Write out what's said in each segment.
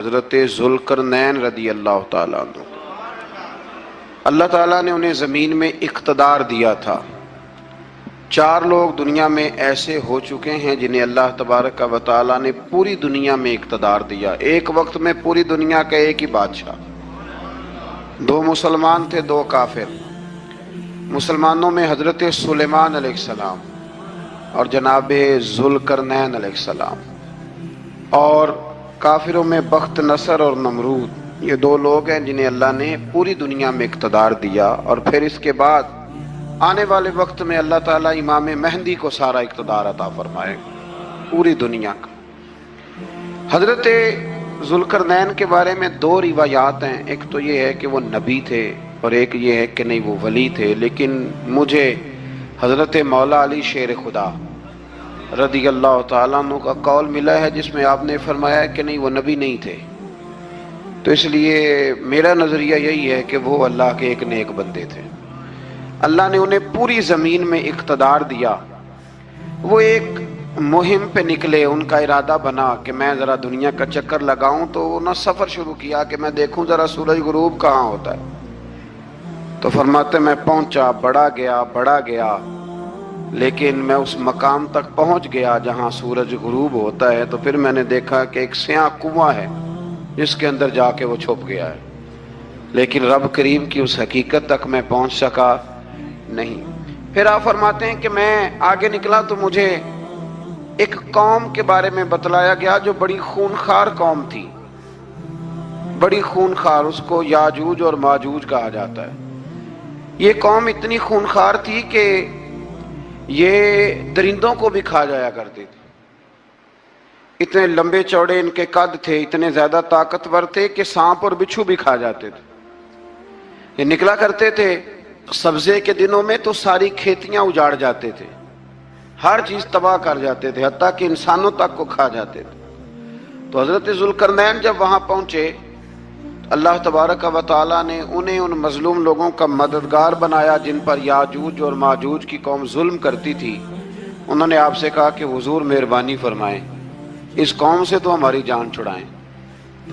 حضرت ذوالقرنین رضی اللہ تعالیٰ عنہ، اللہ تعالیٰ نے انہیں زمین میں اقتدار دیا تھا۔ 4 لوگ دنیا میں ایسے ہو چکے ہیں جنہیں اللہ تبارک و تعالیٰ نے پوری دنیا میں اقتدار دیا، ایک وقت میں پوری دنیا کا ایک ہی بادشاہ۔ 2 مسلمان تھے، 2 کافر۔ مسلمانوں میں حضرت سلیمان علیہ السلام اور جناب ذوالقرنین علیہ السلام، اور کافروں میں بخت نصر اور نمرود، یہ 2 لوگ ہیں جنہیں اللہ نے پوری دنیا میں اقتدار دیا، اور پھر اس کے بعد آنے والے وقت میں اللہ تعالیٰ امام مہدی کو سارا اقتدار عطا فرمائے پوری دنیا کا۔ حضرت ذوالقرنین کے بارے میں 2 روایات ہیں، ایک تو یہ ہے کہ وہ نبی تھے اور ایک یہ ہے کہ نہیں وہ ولی تھے، لیکن مجھے حضرت مولا علی شیر خدا رضی اللہ تعالیٰ عنہ کا قول ملا ہے جس میں آپ نے فرمایا کہ نہیں وہ نبی نہیں تھے، تو اس لیے میرا نظریہ یہی ہے کہ وہ اللہ کے ایک نیک بندے تھے۔ اللہ نے انہیں پوری زمین میں اقتدار دیا۔ وہ ایک مہم پہ نکلے، ان کا ارادہ بنا کہ میں ذرا دنیا کا چکر لگاؤں، تو انہوں نے سفر شروع کیا کہ میں دیکھوں ذرا سورج غروب کہاں ہوتا ہے، تو فرماتے میں پہنچا، بڑا گیا، لیکن میں اس مقام تک پہنچ گیا جہاں سورج غروب ہوتا ہے، تو پھر میں نے دیکھا کہ ایک سیاہ کنواں ہے جس کے اندر جا کے وہ چھپ گیا ہے، لیکن رب کریم کی اس حقیقت تک میں پہنچ سکا نہیں۔ پھر آپ فرماتے ہیں کہ میں آگے نکلا تو مجھے ایک قوم کے بارے میں بتلایا گیا جو بڑی خونخوار قوم تھی، بڑی خونخوار، اس کو یاجوج اور ماجوج کہا جاتا ہے۔ یہ قوم اتنی خونخوار تھی کہ یہ درندوں کو بھی کھا جایا کرتی تھی، اتنے لمبے چوڑے ان کے قد تھے، اتنے زیادہ طاقتور تھے کہ سانپ اور بچھو بھی کھا جاتے تھے۔ یہ نکلا کرتے تھے سبزے کے دنوں میں تو ساری کھیتیاں اجاڑ جاتے تھے، ہر چیز تباہ کر جاتے تھے، حتیٰ کہ انسانوں تک کو کھا جاتے تھے۔ تو حضرت ذوالقرنین جب وہاں پہنچے، اللہ تبارک و تعالیٰ نے انہیں ان مظلوم لوگوں کا مددگار بنایا جن پر یاجوج اور ماجوج کی قوم ظلم کرتی تھی۔ انہوں نے آپ سے کہا کہ حضور مہربانی فرمائیں، اس قوم سے تو ہماری جان چھڑائیں۔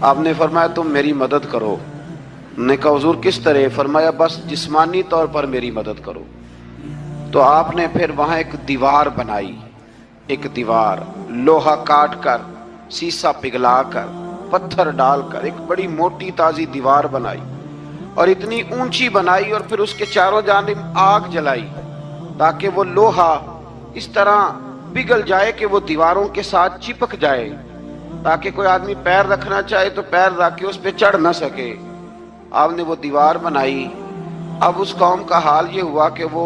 آپ نے فرمایا تم میری مدد کرو۔ انہوں نے کہا حضور کس طرح؟ فرمایا بس جسمانی طور پر میری مدد کرو۔ تو آپ نے پھر وہاں ایک دیوار بنائی، ایک دیوار لوہا کاٹ کر، سیسا پگھلا کر، پتھر ڈال کر ایک بڑی موٹی تازی دیوار بنائی، اور اتنی اونچی بنائی، اور پھر اس کے چاروں جانب آگ جلائی تاکہ وہ لوہا اس طرح پگھل جائے کہ وہ دیواروں کے ساتھ چپک جائے، تاکہ کوئی آدمی پیر رکھنا چاہے تو پیر رکھ کے اس پہ چڑھ نہ سکے۔ آپ نے وہ دیوار بنائی۔ اب اس قوم کا حال یہ ہوا کہ وہ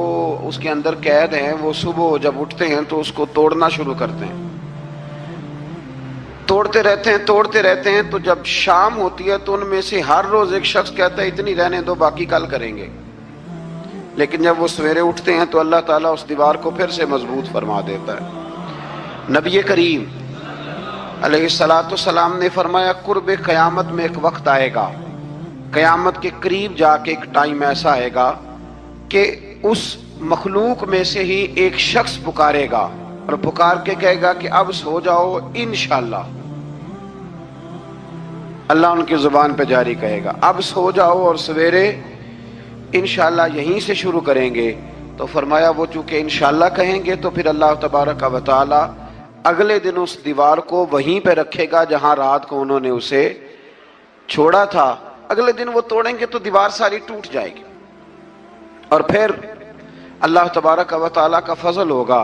اس کے اندر قید ہیں، وہ صبح جب اٹھتے ہیں تو اس کو توڑنا شروع کرتے ہیں، توڑتے رہتے ہیں، تو جب شام ہوتی ہے تو ان میں سے ہر روز ایک شخص کہتا ہے اتنی رہنے دو، باقی کل کریں گے۔ لیکن جب وہ سویرے اٹھتے ہیں تو اللہ تعالیٰ اس دیوار کو پھر سے مضبوط فرما دیتا ہے۔ نبی کریم علیہ السلام نے فرمایا قرب قیامت میں ایک وقت آئے گا، قیامت کے قریب جا کے ایک ٹائم ایسا آئے گا کہ اس مخلوق میں سے ہی ایک شخص پکارے گا اور پکار کے کہے گا کہ اب سو جاؤ انشاءاللہ۔ اللہ ان کی زبان پہ جاری کہے گا اب سو جاؤ اور سویرے انشاءاللہ یہیں سے شروع کریں گے۔ تو فرمایا وہ چونکہ انشاءاللہ کہیں گے تو پھر اللہ تبارک و تعالی اگلے دن اس دیوار کو وہیں پہ رکھے گا جہاں رات کو انہوں نے اسے چھوڑا تھا۔ اگلے دن وہ توڑیں گے تو دیوار ساری ٹوٹ جائے گی، اور پھر اللہ تبارک و تعالیٰ کا فضل ہوگا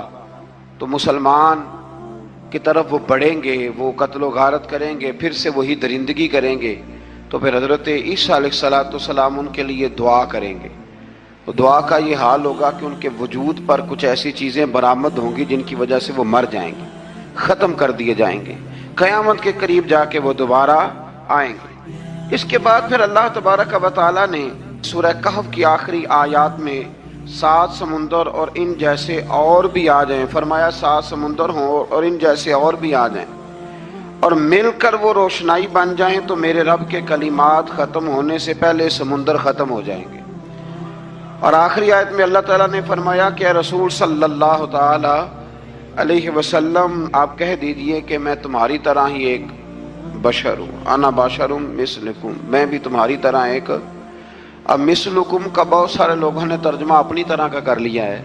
تو مسلمان کی طرف وہ بڑھیں گے، وہ قتل و غارت کریں گے، پھر سے وہی درندگی کریں گے، تو پھر حضرت عیسیٰ علیہ السلام ان کے لیے دعا کریں گے۔ تو دعا کا یہ حال ہوگا کہ ان کے وجود پر کچھ ایسی چیزیں برآمد ہوں گی جن کی وجہ سے وہ مر جائیں گے، ختم کر دیے جائیں گے، قیامت کے قریب جا کے وہ دوبارہ آئیں گے۔ اس کے بعد پھر اللہ تبارک و تعالیٰ نے سورہ کہف کی آخری آیات میں 7 سمندر اور ان جیسے اور بھی آ جائیں، فرمایا 7 سمندر ہوں اور ان جیسے اور بھی آ جائیں، اور مل کر وہ روشنائی بن جائیں تو میرے رب کے کلمات ختم ہونے سے پہلے سمندر ختم ہو جائیں گے۔ اور آخری آیت میں اللہ تعالیٰ نے فرمایا کہ اے رسول صلی اللہ تعالی علیہ وسلم آپ کہہ دیجئے کہ میں تمہاری طرح ہی ایک बशर हूँ, अना बशरुम मिसलकुम, मैं भी तुम्हारी तरह एक। अब मिसलकुम का बहुत सारे लोगों ने तर्जमा अपनी तरह का कर लिया है,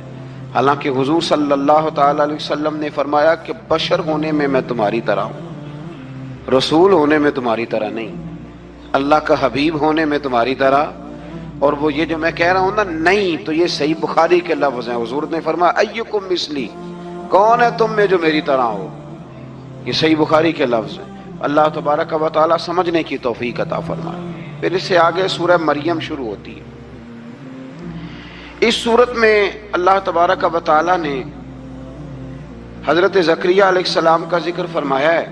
हालांकि हुजूर सल्लल्लाहु ताला अलैहि वसल्लम ने फरमाया कि बशर होने में मैं तुम्हारी तरह हूँ, रसूल होने में तुम्हारी तरह नहीं, अल्लाह का हबीब होने में तुम्हारी तरह। और वो ये जो मैं कह रहा हूँ ना, नहीं, तो ये सही बुखारी के लफ्ज़ हैं। हुजूर ने फरमाया अय्युकुम मिसली, कौन है तुम में जो मेरी तरह हो, ये सही बुखारी के लफ्ज़ हैं। अल्लाह तबारक व तआला समझने की तौफीक अता फरमाए। फिर इससे आगे सूरह मरियम शुरू होती है। इस सूरत में अल्लाह तबारक व तआला ने हज़रत ज़करिया अलैहिस्सलाम का जिक्र फरमाया है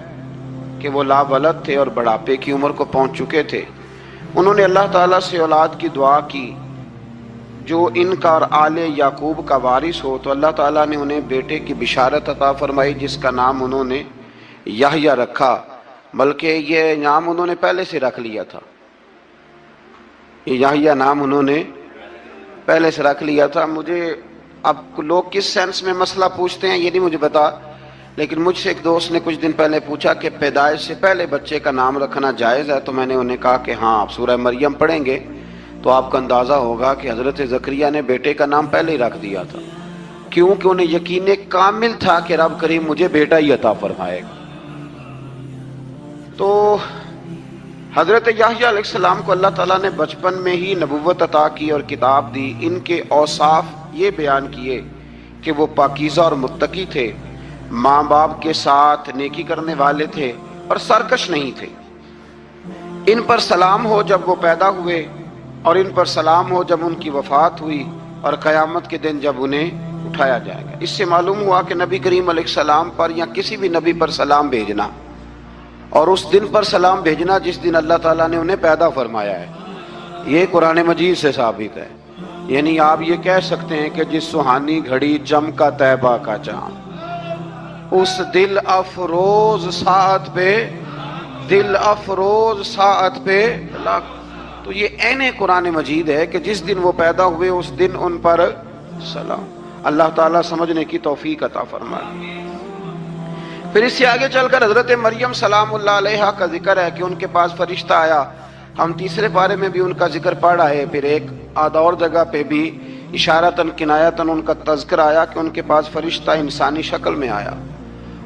कि वो लावलद थे और बुढ़ापे की उम्र को पहुंच चुके थे। उन्होंने अल्लाह ताला से औलाद की दुआ की जो इनका और आले याकूब का वारिस हो, तो अल्लाह ताला ने उन्हें बेटे की बिशारत अता फरमाई जिसका नाम उन्होंने याहया रखा, बल्कि ये नाम उन्होंने पहले से रख लिया था। ये याहया नाम उन्होंने पहले से रख लिया था। मुझे अब लोग किस सेंस में मसला पूछते हैं ये नहीं मुझे पता, लेकिन मुझसे एक दोस्त ने कुछ दिन पहले पूछा कि पैदाइश से पहले बच्चे का नाम रखना जायज़ है, तो मैंने उन्हें कहा कि हाँ, आप सूरह मरियम पढ़ेंगे तो आपका अंदाज़ा होगा कि हज़रत ज़करिया ने बेटे का नाम पहले ही रख दिया था, क्योंकि उन्हें यकीन कामिल था कि रब करीम मुझे बेटा ही अता फरमाएगा। तो हज़रत याहया अलैहिस्सलाम को अल्लाह ताला ने बचपन में ही नबुव्वत अता की और किताब दी। इनके औसाफ ये बयान किए कि वो पाकीज़ा और मुत्तकी थे, माँ बाप के साथ नेकी करने वाले थे और सरकश नहीं थे। इन पर सलाम हो जब वो पैदा हुए, और इन पर सलाम हो जब उनकी वफात हुई, और क़यामत के दिन जब उन्हें उठाया जाएगा। इससे मालूम हुआ कि नबी करीम अलैहिस्सलाम पर या किसी भी नबी पर सलाम भेजना और उस दिन पर सलाम भेजना जिस दिन अल्लाह ताला ने उन्हें पैदा फरमाया है, ये कुरान मजीद से साबित है। यानी आप ये कह सकते हैं कि जिस सुहानी घड़ी चमका तैबा का चाँद, उस दिल अफरोज साअत पे, दिल अफरोज साअत पे, तो ये ऐने कुरान मजीद है कि जिस दिन वो पैदा हुए उस दिन उन पर सलाम। अल्लाह ताला समझने की तौफीक अता फरमाए। फिर इससे आगे चलकर हजरत मरियम सलामुल्लाह अलैहा का जिक्र है कि उनके पास फरिश्ता आया। हम तीसरे पारे में भी उनका जिक्र पढ़ा है। फिर एक आधा और जगह पे भी इशारतन किनायतन उनका तज़किर आया कि उनके पास फरिश्ता इंसानी शक्ल में आया,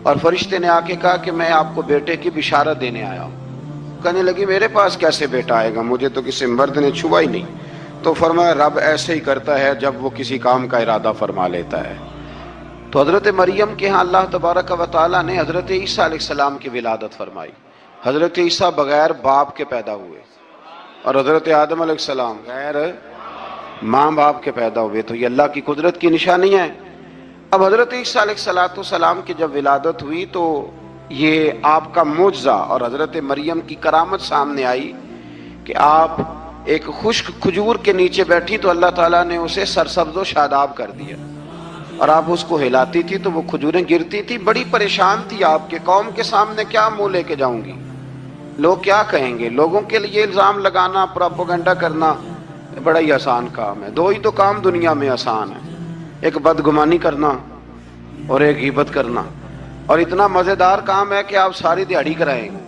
और फरिश्ते ने आके कहा कि मैं आपको बेटे की बिशारत देने आया हूँ। कहने लगी मेरे पास कैसे बेटा आएगा, मुझे तो किसी मर्द ने छुआ ही नहीं। तो फरमाया रब ऐसे ही करता है जब वो किसी काम का इरादा फरमा लेता है। तो हज़रत मरियम के यहाँ अल्लाह तबारक व तआला ने हज़रत ईसा अलैहिस्सलाम की विलादत फरमाई। हज़रत ईसा बगैर बाप के पैदा हुए और हज़रत आदम अलैहिस्सलाम बगैर माँ बाप के पैदा हुए। तो ये अल्लाह की कुदरत की निशानी है। अब हज़रत ईसा अलैहिस्सलाम की जब विलादत हुई तो ये आपका मुजज़ा और हज़रत मरियम की करामत सामने आई कि आप एक खुश्क खजूर के नीचे बैठी तो अल्लाह ताला ने उसे सरसब्ज़ व शादाब कर दिया, और आप उसको हिलाती थी तो वो खजूरें गिरती थी। बड़ी परेशान थी आपके कौम के सामने, क्या मुंह लेके जाऊंगी, लोग क्या कहेंगे। लोगों के लिए इल्ज़ाम लगाना, प्रोपेगेंडा करना बड़ा ही आसान काम है। दो ही तो काम दुनिया में आसान है, एक बदगुमानी करना और एक ग़ीबत करना। और इतना मज़ेदार काम है कि आप सारी दिहाड़ी कराएंगे।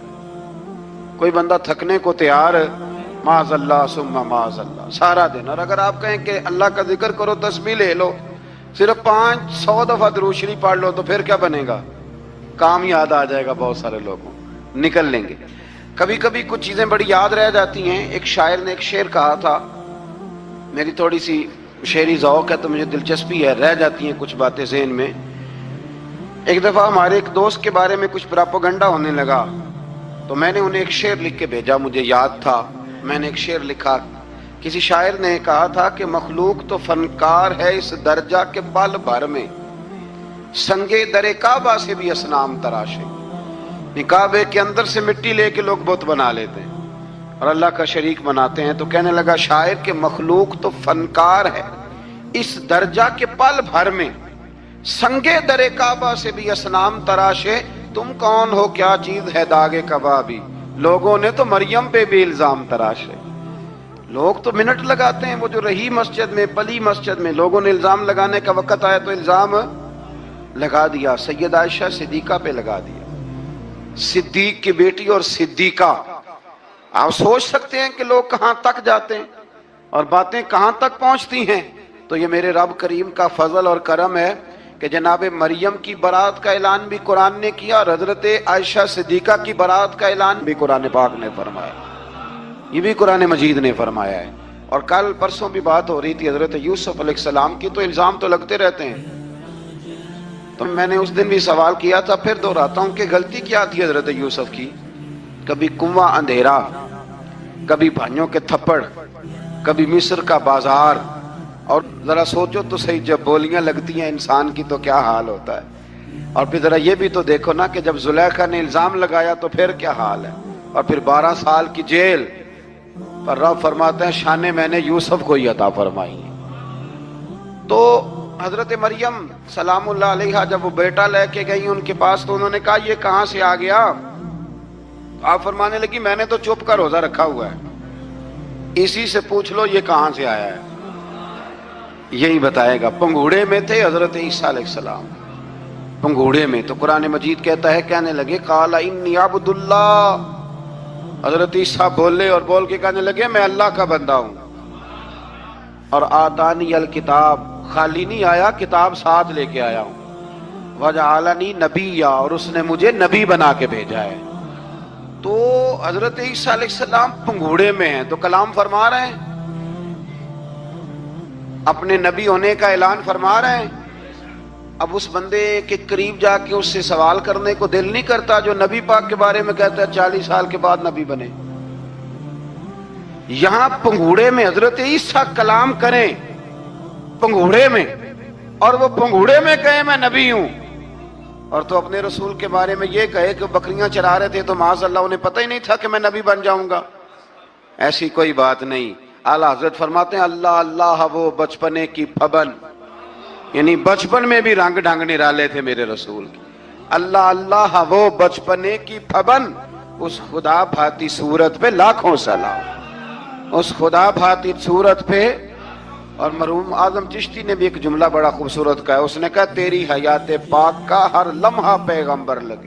कोई बंदा थकने को तैयार, माज़अल्लाह सुम्मा माज़अल्लाह सारा दिन, और अगर आप कहें कि अल्लाह का जिक्र करो, तस्बीह ले लो, सिर्फ 500 दफ़ा दुरूद शरीफ पढ़ लो, तो फिर क्या बनेगा, काम याद आ जाएगा। बहुत सारे लोगों निकल लेंगे। कभी कभी कुछ चीज़ें बड़ी याद रह जाती हैं। एक शायर ने एक शेर कहा था, मेरी थोड़ी सी शेरी ज़ौक़ है तो मुझे दिलचस्पी है, रह जाती हैं कुछ बातें ज़हन में। एक दफ़ा हमारे एक दोस्त के बारे में कुछ प्रोपेगेंडा होने लगा तो मैंने उन्हें एक शेर लिख के भेजा, मुझे याद था। मैंने एक शेर लिखा, किसी शायर ने कहा था कि मखलूक तो फनकार है इस दर्जा के पल भर में, संगे दरे काबा से भी असनाम तराशे। काबे के अंदर से मिट्टी लेके लोग बुत बना लेते हैं और अल्लाह का शरीक बनाते हैं। तो कहने लगा शायर के मखलूक तो फनकार है इस दर्जा के पल भर में, संगे दरे काबा से भी असनाम तराशे। तुम कौन हो, क्या चीज है दागे कबाबी, लोगों ने तो मरियम पे भी इल्जाम तराशे। लोग तो मिनट लगाते हैं, वो जो रही मस्जिद में, पली मस्जिद में, लोगों ने इल्जाम लगाने का वक्त आया तो इल्जाम लगा दिया, सैयद आयशा सिद्दीका पे लगा दिया। सिद्दीक की बेटी और सिद्दीका। आप सोच सकते हैं कि लोग कहां तक जाते हैं और बातें कहां तक पहुंचती हैं। तो ये मेरे रब करीम का फजल और करम है कि जनाब मरियम की बारात का ऐलान भी कुरान ने किया और हजरत आयशा सिद्दीका की बारात का ऐलान भी कुरान पाक ने फरमाया। ये भी कुरान मजीद ने फरमाया है। और कल परसों भी बात हो रही थी हजरत यूसुफ अलैहिस्सलाम की, तो इल्जाम तो लगते रहते हैं। तो मैंने उस दिन भी सवाल किया था, फिर दोहराता हूं कि गलती क्या थी हजरत यूसुफ की। कभी कुआं अंधेरा, कभी भाइयों के थप्पड़, कभी मिस्र का बाजार। और जरा सोचो तो सही, जब बोलियां लगती हैं इंसान की तो क्या हाल होता है। और फिर जरा ये भी तो देखो ना कि जब जुलेखा ने इल्जाम लगाया तो फिर क्या हाल है। और फिर 12 साल की जेल पर रब फरमाते हैं शाने मैंने यूसुफ को ही अता फरमाई। तो हजरत मरियम सलामुल्लाह अलैहा जब वो बेटा लेके गई उनके पास, तो उन्होंने कहा ये कहां से आ गया। आप फरमाने लगी मैंने तो चुप कर रोजा रखा हुआ है, इसी से पूछ लो ये कहां से आया है, यही बताएगा। पंघूड़े में थे हजरत ईसा अलैहिस्सलाम, पंघूड़े में। तो कुरान मजीद कहता है कहने लगे काला इन्नी अब्दुल्लाह। हजरत ईसा बोले और बोल के कहने लगे मैं अल्लाह का बंदा हूं। और आतानी अल किताब, खाली नहीं आया, किताब साथ लेके आया हूं। वजअलनी नबिय्या, और उसने मुझे नबी बना के भेजा है। तो हजरत ईसा अलैहिस्सलाम पंघूड़े में हैं तो कलाम फरमा रहे हैं, अपने नबी होने का ऐलान फरमा रहे हैं। अब उस बंदे के करीब जाके उससे सवाल करने को दिल नहीं करता जो नबी पाक के बारे में कहता है 40 साल के बाद नबी बने। यहां पंघूड़े में हजरत ईसा कलाम करें, पंघूड़े में, और वो पंघूड़े में कहे मैं नबी हूं। और तो अपने रसूल के बारे में ये कहे कि बकरियां चरा रहे थे तो माज़अल्लाह उन्हें पता ही नहीं था कि मैं नबी बन जाऊंगा। ऐसी कोई बात नहीं। आला हजरत फरमाते हैं अल्लाह अल्लाह वो बचपने की फबन, यानी बचपन में भी रंग ढंग निराले थे मेरे रसूल की। अल्लाह अल्लाह वो बचपने की फबन, उस खुदा भाती सूरत पे लाखों सलाम, उस खुदा भाती सूरत पे। और मरहूम आजम चिश्ती ने भी एक जुमला बड़ा खूबसूरत कहा, उसने कहा तेरी हयात पाक का हर लम्हा पैगंबर लगे।